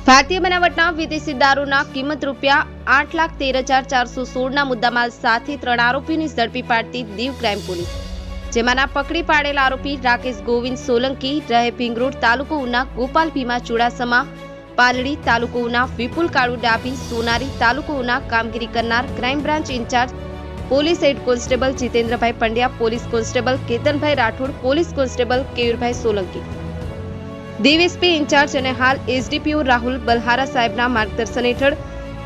ભારતીય બનાવટના વિદેશી દારૂના કિંમત ₹8,13,416ના મુદ્દામાલ સાથે 3 આરોપીઓની ઝડપી પાડતી દીવ ક્રાઇમ પોલીસ, જેમાંના પકડી પાડેલ આરોપી રાકેશ ગોવિંદ સોલંકી રહે ભીંગરોડ તાલુકો ઉના, ગોપાલ ભીમા ચુડાસમા પાલડી તાલુકો ઉના, વિપુલ કાળુ ડાભી સોનારી તાલુકો ઉના કામગીરી કરનાર crime branch incharge police head constable જીતેન્દ્રભાઈ પંડ્યા, પોલીસ કોન્સ્ટેબલ કેતનભાઈ રાઠોડ, પોલીસ કોન્સ્ટેબલ કેયુરભાઈ સોલંકી, દીવ એસપી ઇન્ચાર્જ અને હાલ એસડીપીઓ રાહુલ બલહારા સાહેબના માર્ગદર્શન હેઠળ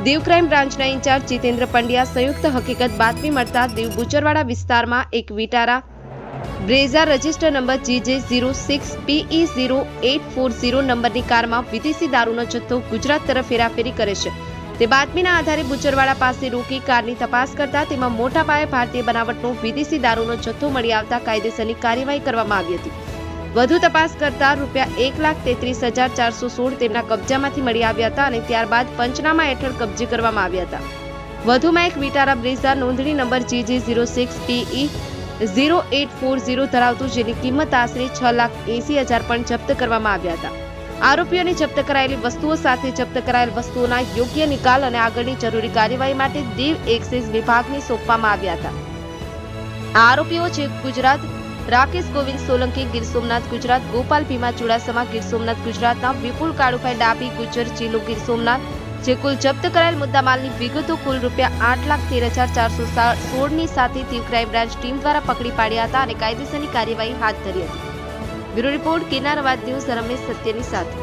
દીવ ક્રાઇમ બ્રાન્ચના ઇન્ચાર્જ જીતેન્દ્ર પંડ્યા સંયુક્ત હકીકત બાતમી મળતા દીવ બુચરવાડા વિસ્તારમાં એક Vitara Brezza register number GJ06PE0840 નંબરની કારમાં વિદેશી દારૂનો જથ્થો ગુજરાત તરફ હેરાફેરી કરે છે તે બાતમીના આધારે બુચરવાડા પાસે રોકી કારની તપાસ કરતા તેમાં મોટા પાયે ભારતીય બનાવટનો વિદેશી દારૂનો જથ્થો મળી આવતા કાયદેસરની કાર્યવાહી કરવામાં આવી હતી। વધુ તપાસ કરતા ₹1,33,416 તેમના કબજામાંથી મળી આવ્યા હતા અને ત્યારબાદ પંચનામા હેઠળ કબજે કરવામાં આવ્યા હતા। વધુમાં એક વિટારા બ્રેઝા નોંધણી નંબર GJ06PE0840 ધરાવતું જેની કિંમત આશરે ₹6,80,000 પણ જપ્ત કરવામાં આવ્યા હતા। આરોપીઓને જપ્ત કરાયેલી વસ્તુઓ સાથે જપ્ત કરાયેલ વસ્તુઓના યોગ્ય નિકાલ અને આગળની જરૂરી કાર્યવાહી માટે દીવ એક્સાઇઝ વિભાગને સોંપવામાં આવ્યા હતા। આ આરોપીઓ છે ગુજરાત રાકેશ ગોવિંદ સોલંકી ગીર સોમનાથ ગુજરાત, ગોપાલ ભીમા ચુડાસમા ગીર સોમનાથ ગુજરાતના, વિપુલ કાળુભાઈ ડાભી ગુજર જિલ્લો ગીર સોમનાથ, જે કુલ જપ્ત કરાયેલ મુદ્દામાલની વિગતો કુલ ₹8,13,416ની સાથે દીવ ક્રાઇમ બ્રાન્ચ ટીમ દ્વારા પકડી પાડ્યા હતા અને કાયદેસરની કાર્યવાહી હાથ ધરી હતી। બ્યુરો રિપોર્ટ કિનારાબાદ ન્યૂઝ રમેશ સત્યની સાથે।